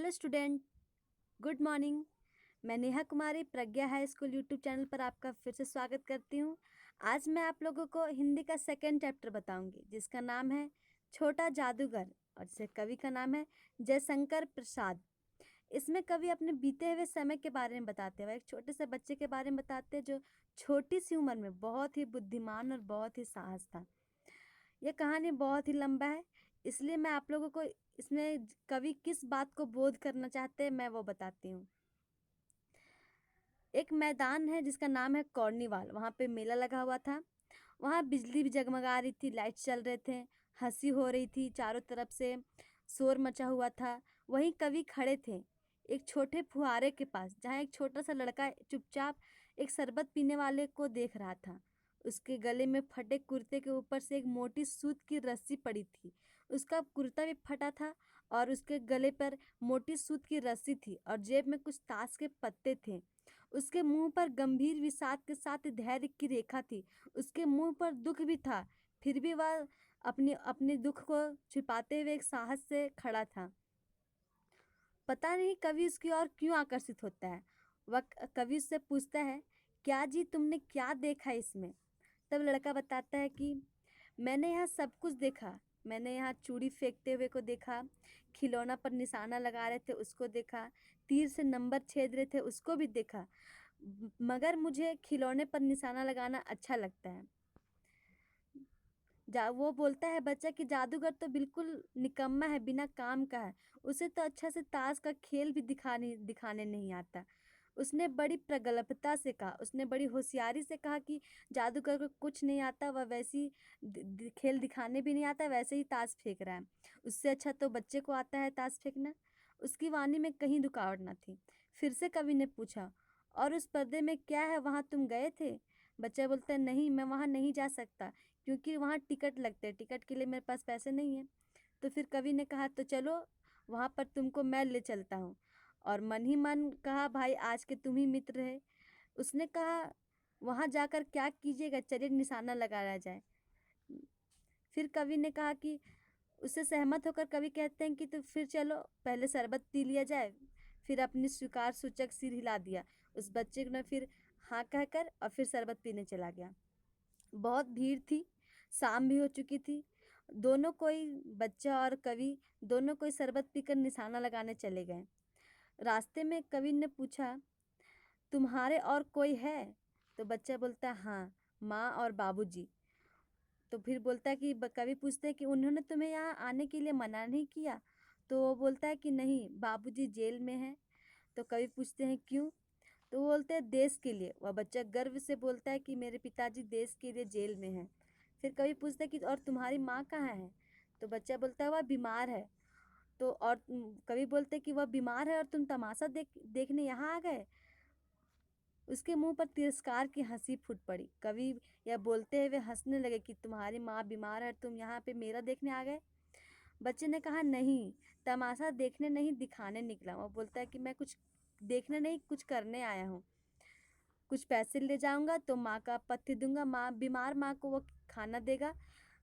Hello student, good morning. मैं नेहा कुमारी प्रज्ञा high school YouTube channel पर आपका फिर से स्वागत करती हूँ। आज मैं आप लोगों को हिंदी का सेकंड चैप्टर बताऊंगी जिसका नाम है छोटा जादूगर और जिसे कवि का नाम है जयशंकर प्रसाद। इसमें कवि अपने बीते हुए समय के बारे में बताते हैं, एक छोटे से बच्चे के बारे में बताते हैं जो छोटी सी उम्र में बहुत ही बुद्धिमान और बहुत ही साहस था। यह कहानी बहुत ही लंबा है, इसलिए मैं आप लोगों को इसमें कवि किस बात को बोध करना चाहते हैं मैं वो बताती हूँ। एक मैदान है जिसका नाम है कॉर्निवाल। वहाँ पे मेला लगा हुआ था। वहाँ बिजली भी जगमगा रही थी, लाइट चल रहे थे, हंसी हो रही थी, चारों तरफ से शोर मचा हुआ था। वहीं कवि खड़े थे एक छोटे फुहारे के पास, जहाँ एक छोटा सा लड़का चुपचाप एक शरबत पीने वाले को देख रहा था। उसके गले में फटे कुर्ते के ऊपर से एक मोटी सूत की रस्सी पड़ी थी। उसका कुर्ता भी फटा था और उसके गले पर मोटी सूत की रस्सी थी और जेब में कुछ ताश के पत्ते थे। उसके मुंह पर गंभीर विषाद के साथ धैर्य की रेखा थी। उसके मुंह पर दुख भी था, फिर भी वह अपने अपने दुख को छिपाते हुए एक साहस से खड़ा था। पता नहीं कवि उसकी ओर क्यों आकर्षित होता है। वह कवि उससे पूछता है, क्या जी तुमने क्या देखा इसमें? तब लड़का बताता है कि मैंने यहाँ सब कुछ देखा। मैंने यहाँ चूड़ी फेंकते हुए को देखा, खिलौना पर निशाना लगा रहे थे उसको देखा, तीर से नंबर छेद रहे थे उसको भी देखा, मगर मुझे खिलौने पर निशाना लगाना अच्छा लगता है। वो बोलता है बच्चा कि जादूगर तो बिल्कुल निकम्मा है, बिना काम का है। उसे तो अच्छा से ताश का खेल भी दिखाने नहीं आता। उसने बड़ी प्रगल्भता से कहा, उसने बड़ी होशियारी से कहा कि जादूगर को कुछ नहीं आता, वह वैसी खेल दिखाने भी नहीं आता, वैसे ही ताश फेंक रहा है। उससे अच्छा तो बच्चे को आता है ताश फेंकना। उसकी वाणी में कहीं रुकावट न थी। फिर से कवि ने पूछा, और उस पर्दे में क्या है, वहाँ तुम गए थे? बच्चा बोलता है, नहीं, मैं वहाँ नहीं जा सकता क्योंकि वहाँ टिकट लगते हैं, टिकट के लिए मेरे पास पैसे नहीं हैं। तो फिर कवि ने कहा, तो चलो वहाँ पर तुमको मैं ले चलता हूँ। और मन ही मन कहा, भाई आज के तुम ही मित्र है। उसने कहा, वहाँ जाकर क्या कीजिएगा, चलिए निशाना लगाया जाए। फिर कवि ने कहा कि उससे सहमत होकर कवि कहते हैं कि तो फिर चलो पहले शरबत पी लिया जाए। फिर अपनी स्वीकार सूचक सिर हिला दिया। उस बच्चे ने फिर हाँ कहकर और फिर शरबत पीने चला गया। बहुत भीड़ थी, शाम भी हो चुकी थी। दोनों कोई बच्चा और कवि दोनों कोई शरबत पीकर निशाना लगाने चले गए। रास्ते में कवि ने पूछा, तुम्हारे और कोई है? तो बच्चा बोलता है, हाँ, माँ और बाबूजी। तो फिर बोलता है कि कवि पूछते हैं कि उन्होंने तुम्हें यहाँ आने के लिए मना नहीं किया? तो वो बोलता है कि नहीं, बाबूजी जेल में हैं। तो कवि पूछते हैं क्यों? तो वो बोलते हैं देश के लिए। वह बच्चा गर्व से बोलता है कि मेरे पिताजी देश के लिए जेल में हैं। फिर कवि पूछता है कि और तुम्हारी माँ कहाँ है? तो बच्चा बोलता है वह बीमार है। तो और कवि बोलते हैं कि वह बीमार है और तुम तमाशा देखने यहाँ आ गए? उसके मुंह पर तिरस्कार की हंसी फूट पड़ी। कवि यह बोलते हुए हंसने लगे कि तुम्हारी माँ बीमार है, तुम यहाँ पे मेरा देखने आ गए? बच्चे ने कहा, नहीं, तमाशा देखने नहीं, दिखाने निकला। वो बोलता है कि मैं कुछ देखने नहीं, कुछ करने आया हूँ। कुछ पैसे ले जाऊंगा तो माँ का पथ्य दूंगा, माँ बीमार माँ को वो खाना देगा।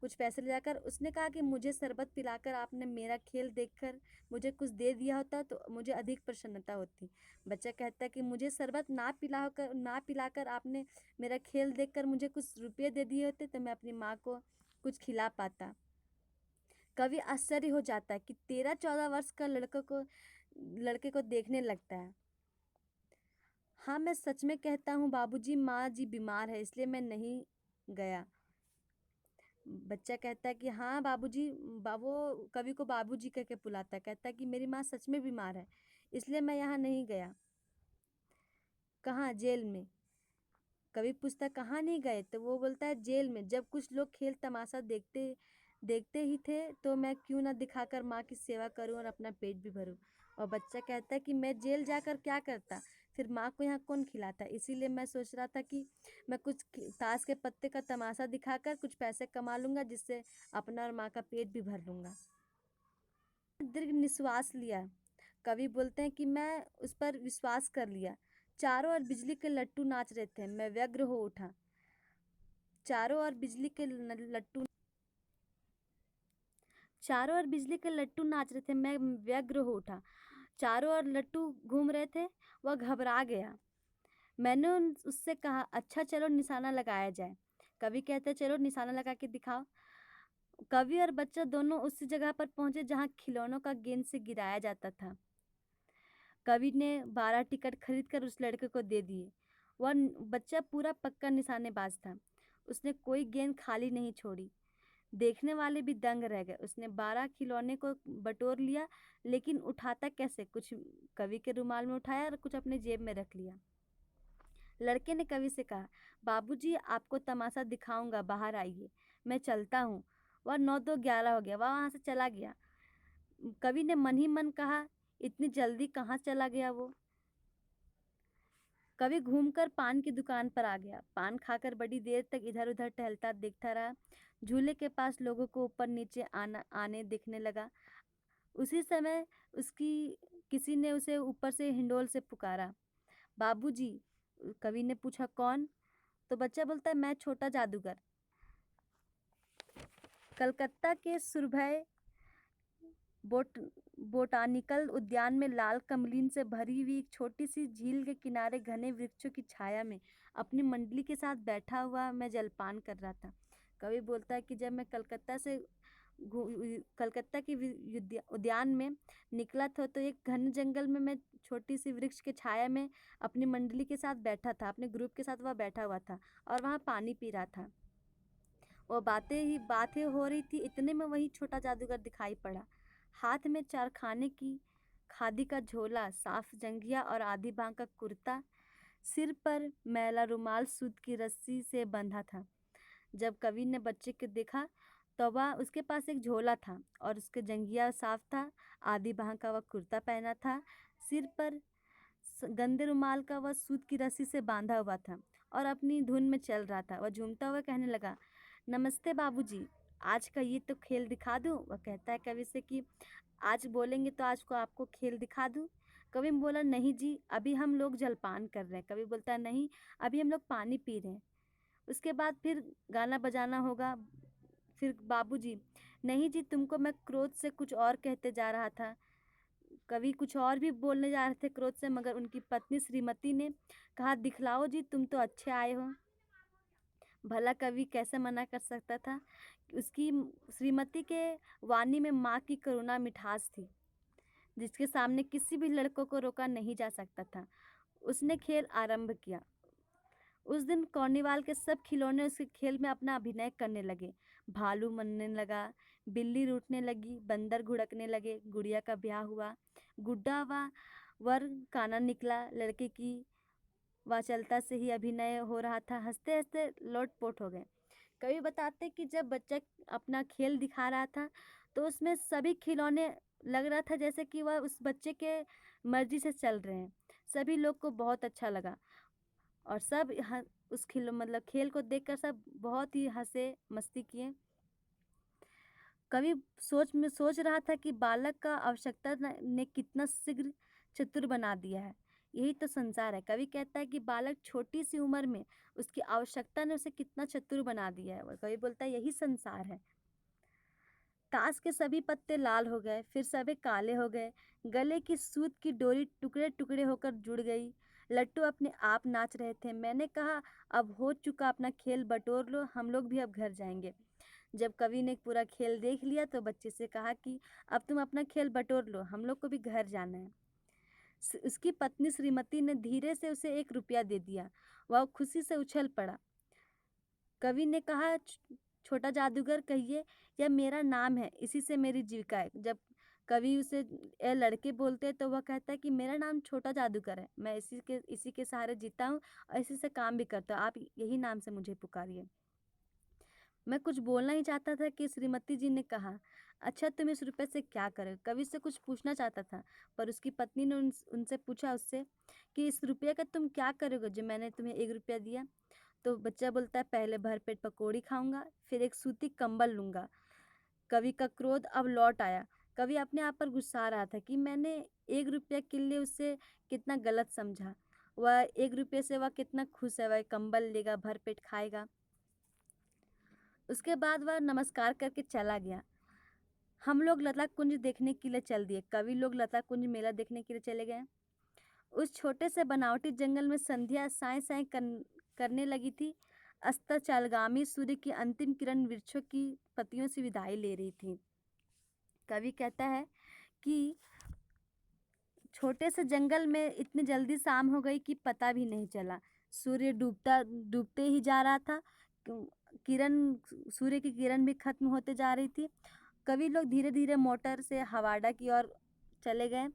कुछ पैसे ले जाकर उसने कहा कि मुझे शरबत पिलाकर आपने मेरा खेल देखकर मुझे कुछ दे दिया होता तो मुझे अधिक प्रसन्नता होती। बच्चा कहता है कि मुझे शरबत ना पिलाकर आपने मेरा खेल देखकर मुझे कुछ रुपये दे दिए होते तो मैं अपनी माँ को कुछ खिला पाता। कवि आश्चर्य हो जाता है कि 13-14 वर्ष का लड़के को देखने लगता है। हाँ, मैं सच में कहता हूँ बाबूजी, माँ जी बीमार है इसलिए मैं नहीं गया। बच्चा कहता है कि हाँ बाबूजी, वो कवि को बाबूजी कह के बुलाता है, कहता है कि मेरी माँ सच में बीमार है इसलिए मैं यहाँ नहीं गया। कहाँ? जेल में। कवि पूछता कहाँ नहीं गए? तो वो बोलता है जेल में। जब कुछ लोग खेल तमाशा देखते देखते ही थे तो मैं क्यों ना दिखाकर माँ की सेवा करूँ और अपना पेट भी भरूँ। और बच्चा कहता है कि मैं जेल जाकर क्या करता, फिर माँ को यहाँ कौन खिलाता, इसीलिए मैं सोच रहा था कि मैं कुछ ताश के पत्ते का तमाशा दिखाकर कुछ पैसे कमा लूँगा जिससे अपना और माँ का पेट भी भर लूँगा। दीर्घ निश्वास लिया। कवि बोलते हैं कि मैं उस पर विश्वास कर लिया। चारों ओर बिजली के लट्टू नाच रहे थे, मैं व्यग्र हो उठा। चारों ओर बिजली के लट्टू चारों ओर बिजली के लट्टू नाच रहे थे, मैं व्यग्र हो उठा। चारों ओर लट्टू घूम रहे थे। वह घबरा गया। मैंने उससे कहा, अच्छा चलो निशाना लगाया जाए। कवि कहते, चलो निशाना लगा के दिखाओ। कवि और बच्चा दोनों उसी जगह पर पहुंचे जहां खिलौनों का गेंद से गिराया जाता था। कवि ने 12 टिकट खरीद कर उस लड़के को दे दिए। बच्चा पूरा पक्का निशानेबाज था। उसने कोई गेंद खाली नहीं छोड़ी। देखने वाले भी दंग रह गए। उसने 12 खिलौने को बटोर लिया, लेकिन उठाता कैसे? कुछ कवि के रुमाल में उठाया और कुछ अपने जेब में रख लिया। लड़के ने कवि से कहा, बाबूजी आपको तमाशा दिखाऊंगा, बाहर आइए, मैं चलता हूँ। वह 9 2 11 हो गया। वह वहां से चला गया। कवि ने मन ही मन कहा, इतनी जल्दी कहाँ चला गया वो? कवि घूमकर पान की दुकान पर आ गया। पान खाकर बड़ी देर तक इधर उधर टहलता देखता रहा। झूले के पास लोगों को ऊपर नीचे आने देखने लगा। उसी समय उसकी किसी ने उसे ऊपर से हिंडोल से पुकारा, बाबूजी। कवि ने पूछा, कौन? तो बच्चा बोलता है, मैं छोटा जादूगर। कलकत्ता के सुरभय बोट बोटानिकल उद्यान में लाल कमलीन से भरी हुई एक छोटी सी झील के किनारे घने वृक्षों की छाया में अपनी मंडली के साथ बैठा हुआ मैं जलपान कर रहा था। कवि बोलता है कि जब मैं कलकत्ता की उद्यान में निकला था, तो एक घने जंगल में मैं छोटी सी वृक्ष के छाया में अपनी मंडली के साथ बैठा था। अपने ग्रुप के साथ वह बैठा हुआ था और वहाँ पानी पी रहा था। वो बातें हो रही थी। इतने में वही छोटा जादूगर दिखाई पड़ा। हाथ में चारखाने की खादी का झोला, साफ जंघिया और आधी बांह का कुर्ता, सिर पर मैला रुमाल सूत की रस्सी से बंधा था। जब कवि ने बच्चे को देखा तो वह उसके पास एक झोला था और उसके जंघिया साफ था, आधी बांह का वह कुर्ता पहना था, सिर पर गंदे रुमाल का वह सूत की रस्सी से बांधा हुआ था और अपनी धुन में चल रहा था। वह झूमता हुआ कहने लगा, नमस्ते बाबूजी, आज का ये तो खेल दिखा दूं। वह कहता है कवि से कि आज बोलेंगे तो आज को आपको खेल दिखा दूं। कवि बोला, नहीं जी, अभी हम लोग जलपान कर रहे हैं। कवि बोलता है, नहीं, अभी हम लोग पानी पी रहे हैं, उसके बाद फिर गाना बजाना होगा। फिर बाबूजी, नहीं जी, तुमको मैं क्रोध से कुछ और कहते जा रहा था। कवि कुछ और भी बोलने जा रहे थे क्रोध से, मगर उनकी पत्नी श्रीमती ने कहा, दिखलाओ जी, तुम तो अच्छे आए हो। भला कवि कैसे मना कर सकता था? उसकी श्रीमती के वाणी में माँ की करुणा मिठास थी, जिसके सामने किसी भी लड़कों को रोका नहीं जा सकता था। उसने खेल आरंभ किया। उस दिन कॉर्निवाल के सब खिलौने उसके खेल में अपना अभिनय करने लगे। भालू मनने लगा, बिल्ली रूठने लगी, बंदर घुड़कने लगे, गुड़िया का ब्याह हुआ, गुड्डा व वर काना निकला, लड़के की वाचलता से ही अभिनय हो रहा था। हंसते हंसते लोटपोट हो गए। कवि बताते कि जब बच्चा अपना खेल दिखा रहा था तो उसमें सभी खिलौने लग रहा था जैसे कि वह उस बच्चे के मर्जी से चल रहे हैं। सभी लोग को बहुत अच्छा लगा और उस खेल को देखकर सब बहुत ही हंसे, मस्ती किए। कवि सोच रहा था कि बालक का आवश्यकता ने कितना शीघ्र चतुर बना दिया है। यही तो संसार है। कवि कहता है कि बालक छोटी सी उम्र में उसकी आवश्यकता ने उसे कितना चतुर बना दिया है। और कवि बोलता है, यही संसार है। ताश के सभी पत्ते लाल हो गए, फिर सभी काले हो गए। गले की सूत की डोरी टुकड़े टुकड़े होकर जुड़ गई। लट्टू अपने आप नाच रहे थे। मैंने कहा, अब हो चुका, अपना खेल बटोर लो, हम लोग भी अब घर जाएंगे। जब कवि ने पूरा खेल देख लिया तो बच्चे से कहा कि अब तुम अपना खेल बटोर लो, हम लोग को भी घर जाना है। उसकी पत्नी श्रीमती ने धीरे से उसे 1 रुपया दे दिया। वह खुशी से उछल पड़ा। कवि ने कहा, छोटा जादूगर कहिए, यह मेरा नाम है, इसी से मेरी जीविका है। जब कवि उसे ए लड़के बोलते तो वह कहता है कि मेरा नाम छोटा जादूगर है, मैं इसी के सहारे जीता हूँ और इसी से काम भी करता हूँ, आप यही नाम से मुझे पुकारिए। मैं कुछ बोलना ही चाहता था कि श्रीमती जी ने कहा, अच्छा तुम इस रुपये से क्या करोगे? कवि से कुछ पूछना चाहता था, पर उसकी पत्नी ने उनसे पूछा उससे कि इस रुपये का तुम क्या करोगे जो मैंने तुम्हें 1 रुपया दिया? तो बच्चा बोलता है, पहले भरपेट पकौड़ी खाऊंगा, फिर एक सूती कंबल लूंगा। कवि का क्रोध अब लौट आया। कवि अपने आप पर गुस्सा रहा था कि मैंने 1 रुपया के लिए उसे कितना गलत समझा। वह 1 रुपये से वह कितना खुश है, वह कंबल लेगा, भरपेट खाएगा। उसके बाद वह नमस्कार करके चला गया। हम लोग लता कुंज देखने के लिए चल दिए। कवि लोग लता कुंज मेला देखने के लिए चले गए। उस छोटे से बनावटी जंगल में संध्या साय साय करने लगी थी। अस्ताचलगामी सूर्य की अंतिम किरण वृक्षों की पत्तियों से विदाई ले रही थी। कवि कहता है कि छोटे से जंगल में इतनी जल्दी शाम हो गई कि पता भी नहीं चला। सूर्य डूबते ही जा रहा था। किरण सूर्य की किरण भी खत्म होते जा रही थी। कवि लोग धीरे धीरे मोटर से हवाड़ा की ओर चले गए।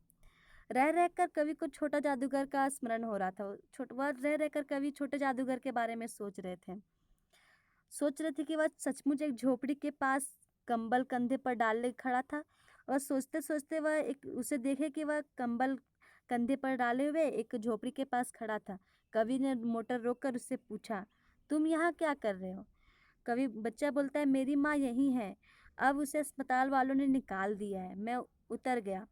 रह रहकर कवि को छोटा जादूगर का स्मरण हो रहा था। वह रह रहकर कवि छोटे जादूगर के बारे में सोच रहे थे कि वह सचमुच एक झोपड़ी के पास कंबल कंधे पर डाले खड़ा था। और सोचते सोचते वह एक उसे देखे कि वह कंबल कंधे पर डाले हुए एक झोपड़ी के पास खड़ा था। कवि ने मोटर रोककर उससे पूछा, तुम यहाँ क्या कर रहे हो? कवि बच्चा बोलता है, मेरी माँ यहीं है। अब उसे अस्पताल वालों ने निकाल दिया है। मैं उतर गया।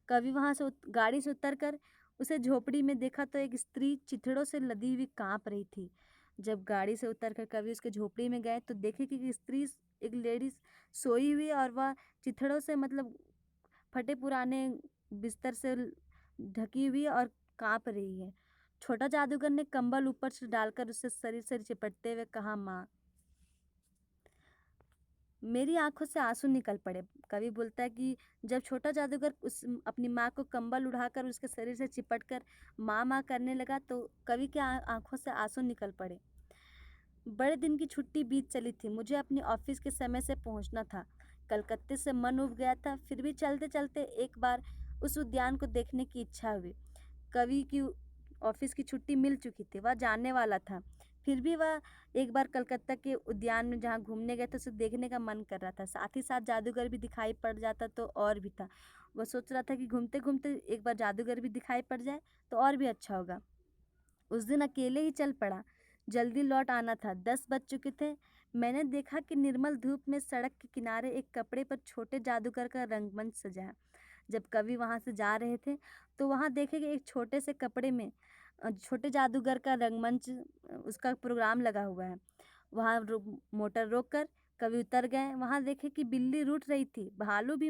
कवि वहां से गाड़ी से उतरकर उसे झोपड़ी में देखा तो एक स्त्री चिथड़ों से लदी हुई कांप रही थी। जब गाड़ी से उतरकर कवि उसके झोपड़ी में गए तो देखे कि एक लेडीज सोई हुई और वह चिथड़ों से मतलब फटे पुराने बिस्तर से ढकी हुई और कांप रही है। छोटा जादूगर ने कंबल ऊपर से डालकर उससे शरीर से चिपटते हुए कहा, माँ। मेरी आंखों से आंसू निकल पड़े। कवि बोलता है कि जब छोटा जादूगर उस अपनी माँ को कंबल उड़ाकर उसके शरीर से चिपट कर माँ माँ करने लगा तो कवि के आंखों से आंसू निकल पड़े। बड़े दिन की छुट्टी बीत चली थी। मुझे अपने ऑफिस के समय से पहुंचना था। कलकत्ते से मन उब गया था। फिर भी चलते चलते एक बार उस उद्यान को देखने की इच्छा हुई। कवि की ऑफिस की छुट्टी मिल चुकी थी। वह जाने वाला था। फिर भी वह एक बार कलकत्ता के उद्यान में जहाँ घूमने गए थे उसे देखने का मन कर रहा था। साथ ही साथ जादूगर भी दिखाई पड़ जाता तो और भी था। वह सोच रहा था कि घूमते घूमते एक बार जादूगर भी दिखाई पड़ जाए तो और भी अच्छा होगा। उस दिन अकेले ही चल पड़ा। जल्दी लौट आना था। 10 बज चुके थे। मैंने देखा कि निर्मल धूप में सड़क के किनारे एक कपड़े पर छोटे जादूगर का रंगमंच सजा है। जब कवि वहां से जा रहे थे तो वहां देखे कि एक छोटे से कपड़े में छोटे जादूगर का रंगमंच उसका प्रोग्राम लगा हुआ है। वहां मोटर रोककर कवि उतर गए। वहां देखे कि बिल्ली रूठ रही थी। भालू भी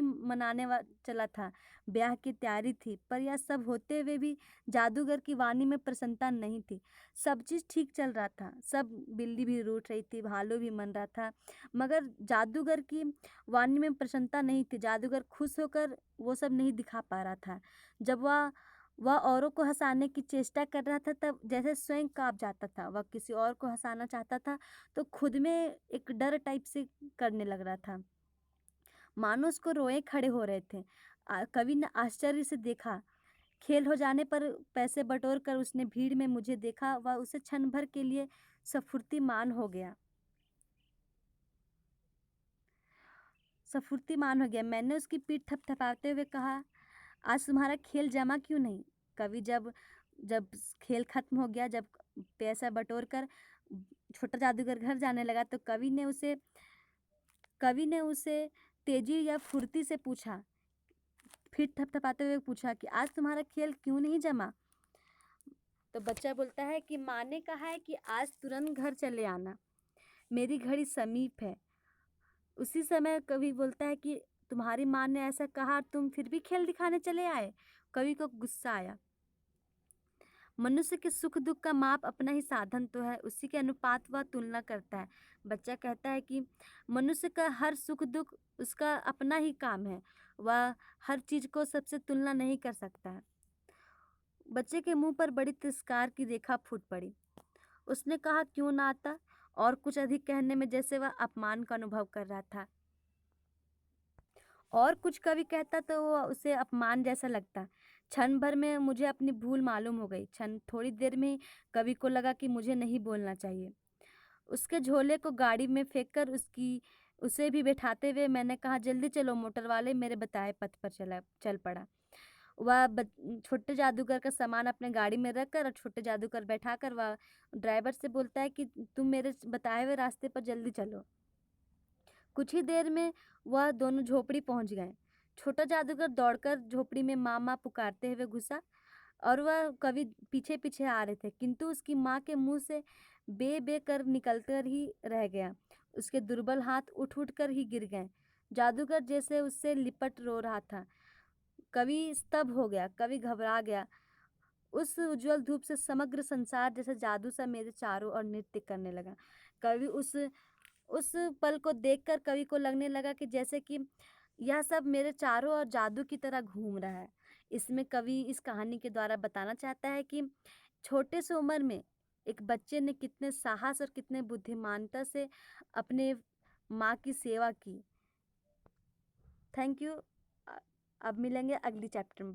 चला था। ब्याह की तैयारी थी। पर यह सब होते हुए भी जादूगर की वाणी में प्रसन्नता नहीं थी। सब चीज ठीक चल रहा था। सब बिल्ली भी रूठ रही थी, भालू भी मन रहा था, मगर जादूगर की वाणी में प्रसन्नता नहीं थी। जादूगर खुश होकर वो सब नहीं दिखा पा रहा था। जब वह औरों को हंसाने की चेष्टा कर रहा था तब जैसे स्वयं कांप जाता था। वह किसी और को हंसाना चाहता था तो खुद में एक डर टाइप से करने लग रहा था, मानो उसको रोए खड़े हो रहे थे। कवि ने आश्चर्य से देखा। खेल हो जाने पर पैसे बटोर कर उसने भीड़ में मुझे देखा। वह उसे क्षण भर के लिए सफुर्तीमान हो गया। मैंने उसकी पीठ थपथपाते हुए कहा, आज तुम्हारा खेल जमा क्यों नहीं? कवि जब जब खेल खत्म हो गया, जब पैसा बटोर कर छोटा जादूगर घर जाने लगा तो कवि ने उसे तेजी या फुर्ती से पूछा, फिर थपथपाते हुए पूछा कि आज तुम्हारा खेल क्यों नहीं जमा? तो बच्चा बोलता है कि माँ ने कहा है कि आज तुरंत घर चले आना, मेरी घड़ी समीप है। उसी समय कवि बोलता है कि तुम्हारी माँ ने ऐसा कहा और तुम फिर भी खेल दिखाने चले आए। कवि को गुस्सा आया। मनुष्य के सुख दुख का माप अपना ही साधन तो है, उसी के अनुपात वह तुलना करता है। बच्चा कहता है कि मनुष्य का हर सुख दुख उसका अपना ही काम है, वह हर चीज को सबसे तुलना नहीं कर सकता है। बच्चे के मुंह पर बड़ी तिरस्कार की रेखा फूट पड़ी। उसने कहा, क्यों ना आता? और कुछ अधिक कहने में जैसे वह अपमान का अनुभव कर रहा था। और कुछ कवि कहता तो वो उसे अपमान जैसा लगता। क्षण भर में मुझे अपनी भूल मालूम हो गई। थोड़ी देर में ही कवि को लगा कि मुझे नहीं बोलना चाहिए। उसके झोले को गाड़ी में फेंककर उसे भी बैठाते हुए मैंने कहा, जल्दी चलो। मोटर वाले मेरे बताए पथ पर चल पड़ा। छोटे जादूगर का सामान अपने गाड़ी में रखकर और छोटे जादूगर बैठाकर वह ड्राइवर से बोलता है कि तुम मेरे बताए हुए रास्ते पर जल्दी चलो। कुछ ही देर में वह दोनों झोपड़ी पहुंच गए। छोटा जादूगर दौड़कर झोपड़ी में माँ माँ पुकारते हुए घुसा और वह कवि पीछे पीछे आ रहे थे, किंतु उसकी माँ के मुंह से बे बे कर निकलकर ही रह गया। उसके दुर्बल हाथ उठ उठ कर ही गिर गए। जादूगर जैसे उससे लिपट रो रहा था। कवि स्तब्ध हो गया, कवि घबरा गया। उस उज्जवल धूप से समग्र संसार जैसे जादू सा मेरे चारों ओर नृत्य करने लगा। कवि उस पल को देखकर कवि को लगने लगा कि जैसे कि यह सब मेरे चारों ओर जादू की तरह घूम रहा है। इसमें कवि इस कहानी के द्वारा बताना चाहता है कि छोटे से उम्र में एक बच्चे ने कितने साहस और कितने बुद्धिमानता से अपने माँ की सेवा की। Thank you. अब मिलेंगे अगली चैप्टर में।